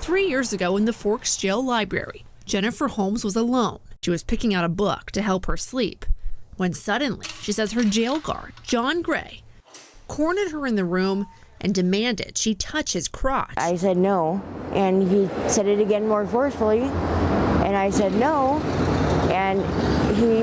3 years ago in the Forks Jail Library, Jennifer Holmes was alone. She was picking out a book to help her sleep when suddenly, she says her jail guard, John Gray, cornered her in the room and demanded she touch his crotch. I said no, and he said it again more forcefully, and I said no, and he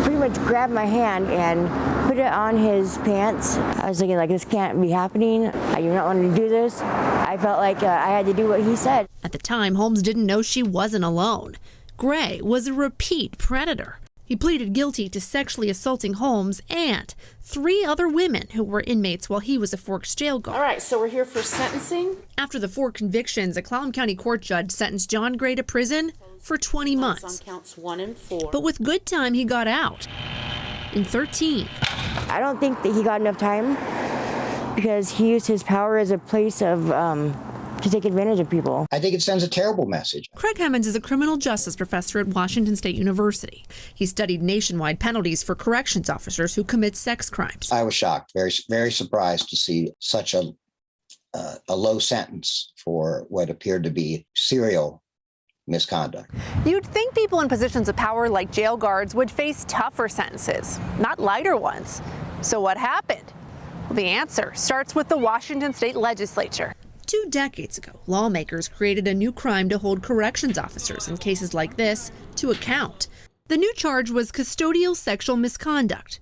pretty much grabbed my hand and put it on his pants. I was thinking, like, this can't be happening. I do not want to do this. I felt like I had to do what he said. At the time, Holmes didn't know she wasn't alone. Gray was a repeat predator. He pleaded guilty to sexually assaulting Holmes and 3 other women who were inmates while he was a Forks jail guard. All right, so we're here for sentencing. After the 4 convictions, a Clallam County court judge sentenced John Gray to prison for 20 months. On counts 1 and 4. But with good time, he got out in 13. I don't think that he got enough time because he used his power as a place of to take advantage of people. I think it sends a terrible message. Craig Hemmons is a criminal justice professor at Washington State University. He studied nationwide penalties for corrections officers who commit sex crimes. I was shocked, very, very surprised to see such a low sentence for what appeared to be serial misconduct. You'd think people in positions of power like jail guards would face tougher sentences, not lighter ones. So what happened? Well, the answer starts with the Washington State Legislature. 2 decades ago, lawmakers created a new crime to hold corrections officers in cases like this to account. The new charge was custodial sexual misconduct.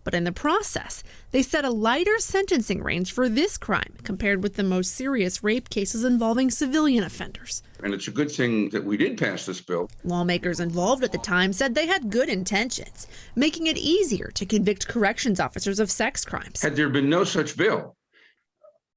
But in the process, they set a lighter sentencing range for this crime compared with the most serious rape cases involving civilian offenders. And it's a good thing that we did pass this bill. Lawmakers involved at the time said they had good intentions, making it easier to convict corrections officers of sex crimes. Had there been no such bill,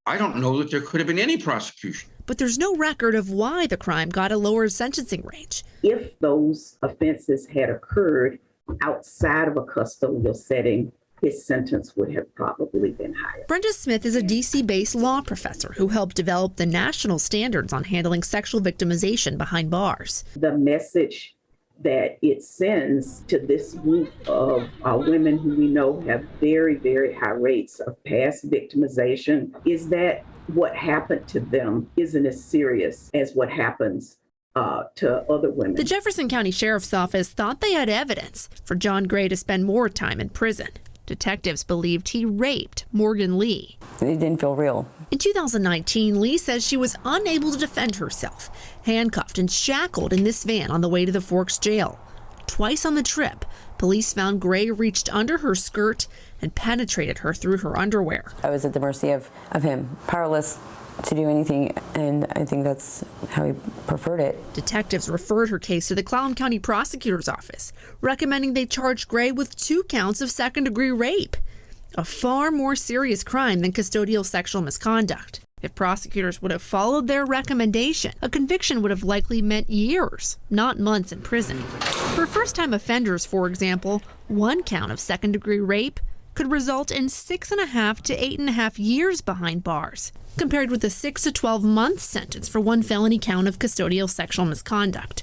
I don't know that there could have been any prosecution. But there's no record of why the crime got a lower sentencing range. If those offenses had occurred outside of a custodial setting, his sentence would have probably been higher. Brenda Smith is a D.C.-based law professor who helped develop the national standards on handling sexual victimization behind bars. The message that it sends to this group of women who we know have very, very high rates of past victimization is that what happened to them isn't as serious as what happens to other women. The Jefferson County Sheriff's Office thought they had evidence for John Gray to spend more time in prison. Detectives believed he raped Morgan Lee. It didn't feel real. In 2019, Lee says she was unable to defend herself, handcuffed and shackled in this van on the way to the Forks jail. Twice on the trip, police found Gray reached under her skirt and penetrated her through her underwear. I was at the mercy of him, powerless to do anything, and I think that's how he preferred it. Detectives referred her case to the Clallam County Prosecutor's Office, recommending they charge Gray with 2 counts of second-degree rape, a far more serious crime than custodial sexual misconduct. If prosecutors would have followed their recommendation, a conviction would have likely meant years, not months in prison. For first-time offenders, for example, 1 count of second-degree rape could result in 6.5 to 8.5 years behind bars, compared with a 6 to 12 month sentence for 1 felony count of custodial sexual misconduct.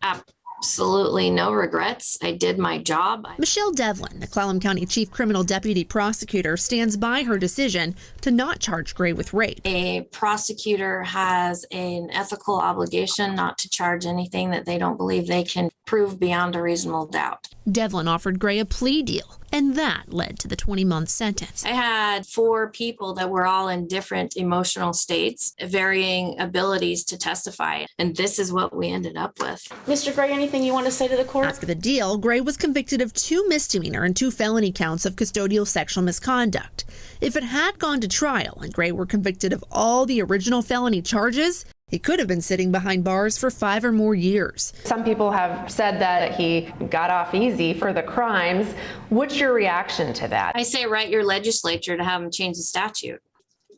Absolutely no regrets. I did my job. Michelle Devlin, the Clallam County Chief Criminal Deputy Prosecutor, stands by her decision to not charge Gray with rape. A prosecutor has an ethical obligation not to charge anything that they don't believe they can prove beyond a reasonable doubt. Devlin offered Gray a plea deal, and that led to the 20-month sentence. I had 4 people that were all in different emotional states, varying abilities to testify, and this is what we ended up with. Mr. Gray, anything you want to say to the court? After the deal, Gray was convicted of 2 misdemeanor and 2 felony counts of custodial sexual misconduct. If it had gone to trial and Gray were convicted of all the original felony charges, he could have been sitting behind bars for 5 or more years. Some people have said that he got off easy for the crimes. What's your reaction to that? I say write your legislature to have them change the statute.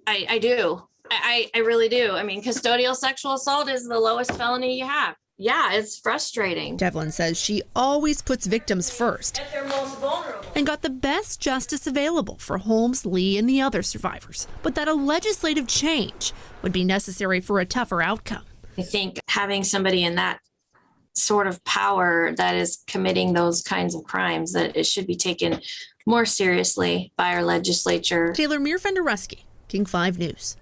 I do. I really do. I mean, custodial sexual assault is the lowest felony you have. Yeah, it's frustrating. Devlin says she always puts victims first If they're most vulnerable. and got the best justice available for Holmes, Lee, and the other survivors, but that a legislative change would be necessary for a tougher outcome. I think having somebody in that sort of power that is committing those kinds of crimes, that it should be taken more seriously by our legislature. Taylor Mearfender-Rusky, King 5 News.